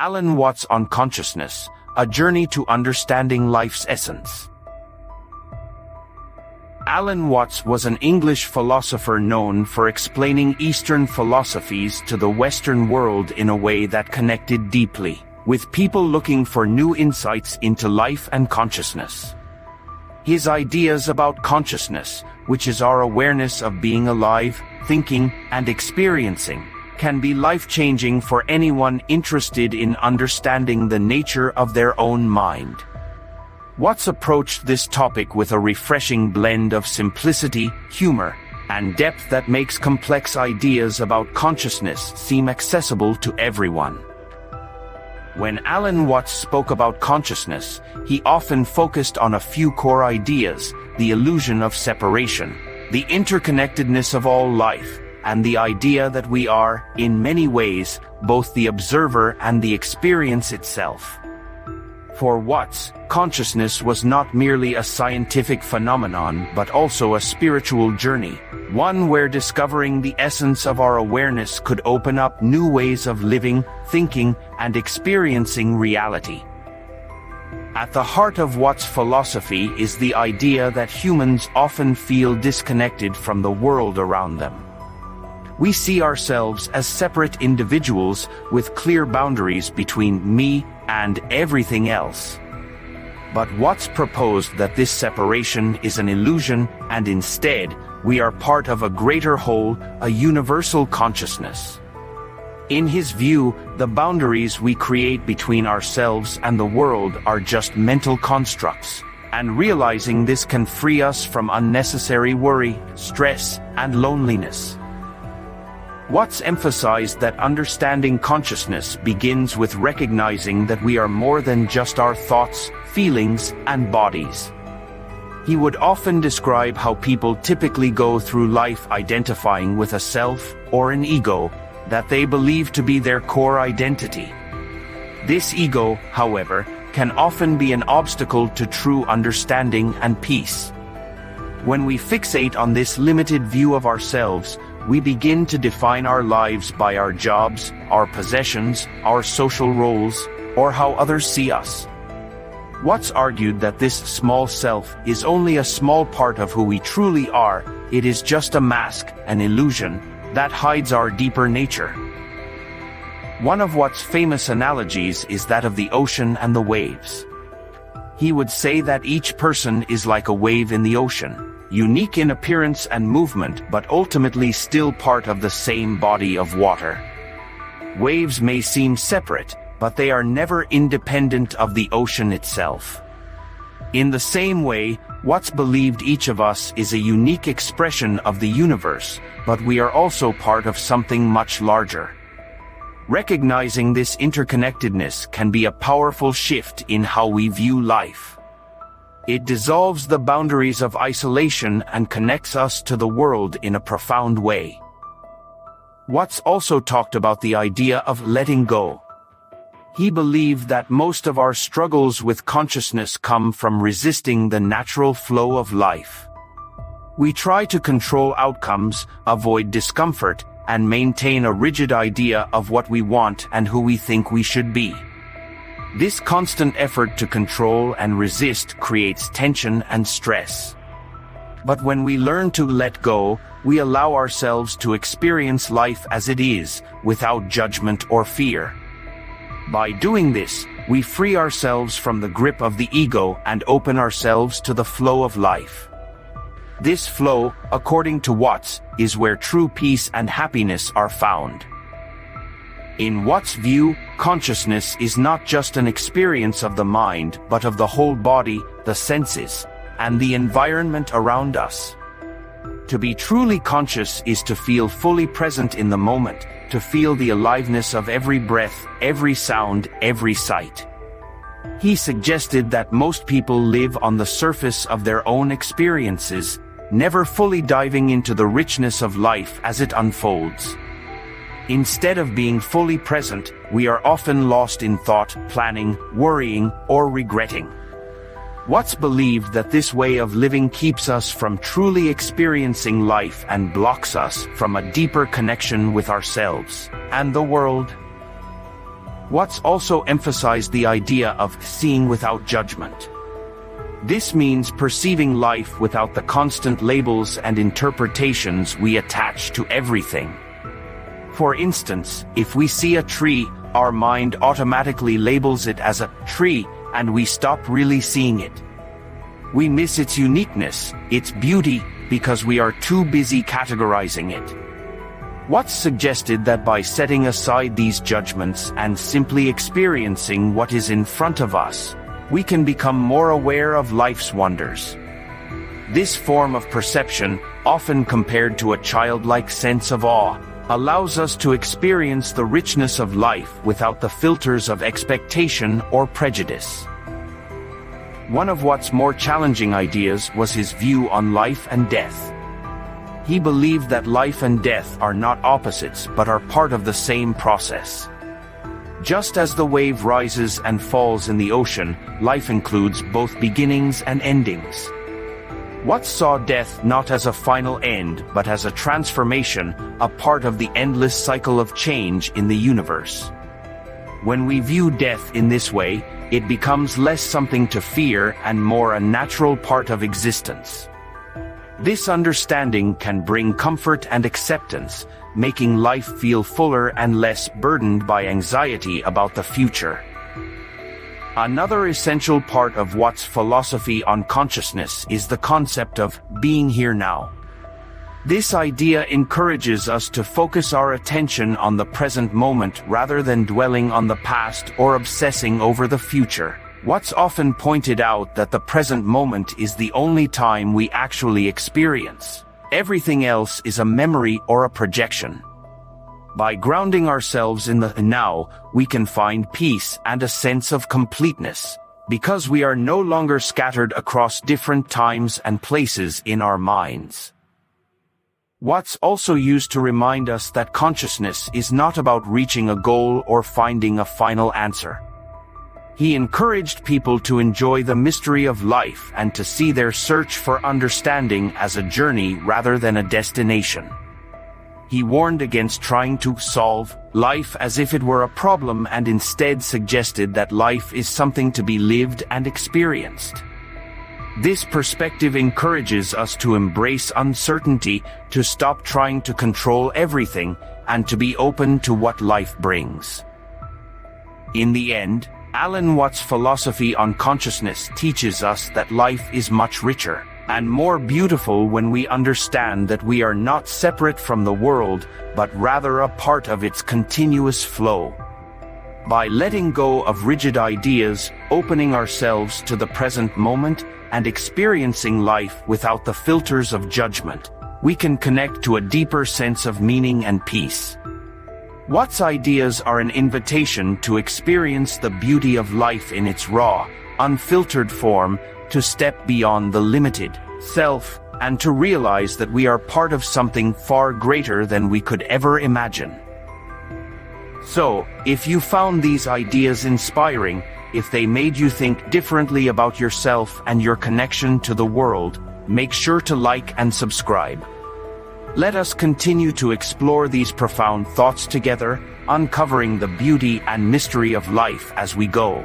Alan Watts on Consciousness, a journey to understanding life's essence. Alan Watts was an English philosopher known for explaining Eastern philosophies to the Western world in a way that connected deeply with people looking for new insights into life and consciousness. His ideas about consciousness, which is our awareness of being alive, thinking, and experiencing, can be life-changing for anyone interested in understanding the nature of their own mind. Watts approached this topic with a refreshing blend of simplicity, humor, and depth that makes complex ideas about consciousness seem accessible to everyone. When Alan Watts spoke about consciousness, he often focused on a few core ideas: the illusion of separation, the interconnectedness of all life, and the idea that we are, in many ways, both the observer and the experience itself. For Watts, consciousness was not merely a scientific phenomenon but also a spiritual journey, one where discovering the essence of our awareness could open up new ways of living, thinking, and experiencing reality. At the heart of Watts' philosophy is the idea that humans often feel disconnected from the world around them. We see ourselves as separate individuals with clear boundaries between me and everything else. But Watts proposed that this separation is an illusion, and instead, we are part of a greater whole, a universal consciousness. In his view, the boundaries we create between ourselves and the world are just mental constructs, and realizing this can free us from unnecessary worry, stress, and loneliness. Watts emphasized that understanding consciousness begins with recognizing that we are more than just our thoughts, feelings, and bodies. He would often describe how people typically go through life identifying with a self, or an ego, that they believe to be their core identity. This ego, however, can often be an obstacle to true understanding and peace. When we fixate on this limited view of ourselves, we begin to define our lives by our jobs, our possessions, our social roles, or how others see us. Watts argued that this small self is only a small part of who we truly are. It is just a mask, an illusion, that hides our deeper nature. One of Watts' famous analogies is that of the ocean and the waves. He would say that each person is like a wave in the ocean, unique in appearance and movement but ultimately still part of the same body of water. Waves may seem separate, but they are never independent of the ocean itself. In the same way, Watts believed each of us is a unique expression of the universe, but we are also part of something much larger. Recognizing this interconnectedness can be a powerful shift in how we view life. It dissolves the boundaries of isolation and connects us to the world in a profound way. Watts also talked about the idea of letting go. He believed that most of our struggles with consciousness come from resisting the natural flow of life. We try to control outcomes, avoid discomfort, and maintain a rigid idea of what we want and who we think we should be. This constant effort to control and resist creates tension and stress. But when we learn to let go, we allow ourselves to experience life as it is, without judgment or fear. By doing this, we free ourselves from the grip of the ego and open ourselves to the flow of life. This flow, according to Watts, is where true peace and happiness are found. In Watts' view, consciousness is not just an experience of the mind but of the whole body, the senses, and the environment around us. To be truly conscious is to feel fully present in the moment, to feel the aliveness of every breath, every sound, every sight. He suggested that most people live on the surface of their own experiences, never fully diving into the richness of life as it unfolds. Instead of being fully present, we are often lost in thought, planning, worrying, or regretting. Watts believed that this way of living keeps us from truly experiencing life and blocks us from a deeper connection with ourselves and the world. Watts also emphasized the idea of seeing without judgment. This means perceiving life without the constant labels and interpretations we attach to everything. For instance, if we see a tree, our mind automatically labels it as a tree, and we stop really seeing it. We miss its uniqueness, its beauty, because we are too busy categorizing it. Watts suggested that by setting aside these judgments and simply experiencing what is in front of us, we can become more aware of life's wonders. This form of perception, often compared to a childlike sense of awe, allows us to experience the richness of life without the filters of expectation or prejudice. One of Watts' more challenging ideas was his view on life and death. He believed that life and death are not opposites but are part of the same process. Just as the wave rises and falls in the ocean, life includes both beginnings and endings. Watts saw death not as a final end but as a transformation, a part of the endless cycle of change in the universe. When we view death in this way, it becomes less something to fear and more a natural part of existence. This understanding can bring comfort and acceptance, making life feel fuller and less burdened by anxiety about the future. Another essential part of Watts' philosophy on consciousness is the concept of being here now. This idea encourages us to focus our attention on the present moment rather than dwelling on the past or obsessing over the future. Watts often pointed out that the present moment is the only time we actually experience. Everything else is a memory or a projection. By grounding ourselves in the now, we can find peace and a sense of completeness, because we are no longer scattered across different times and places in our minds. Watts also used to remind us that consciousness is not about reaching a goal or finding a final answer. He encouraged people to enjoy the mystery of life and to see their search for understanding as a journey rather than a destination. He warned against trying to solve life as if it were a problem and instead suggested that life is something to be lived and experienced. This perspective encourages us to embrace uncertainty, to stop trying to control everything, and to be open to what life brings. In the end, Alan Watts' philosophy on consciousness teaches us that life is much richer and more beautiful when we understand that we are not separate from the world, but rather a part of its continuous flow. By letting go of rigid ideas, opening ourselves to the present moment, and experiencing life without the filters of judgment, we can connect to a deeper sense of meaning and peace. Watts' ideas are an invitation to experience the beauty of life in its raw, unfiltered form, to step beyond the limited self, and to realize that we are part of something far greater than we could ever imagine. So, if you found these ideas inspiring, if they made you think differently about yourself and your connection to the world, make sure to like and subscribe. Let us continue to explore these profound thoughts together, uncovering the beauty and mystery of life as we go.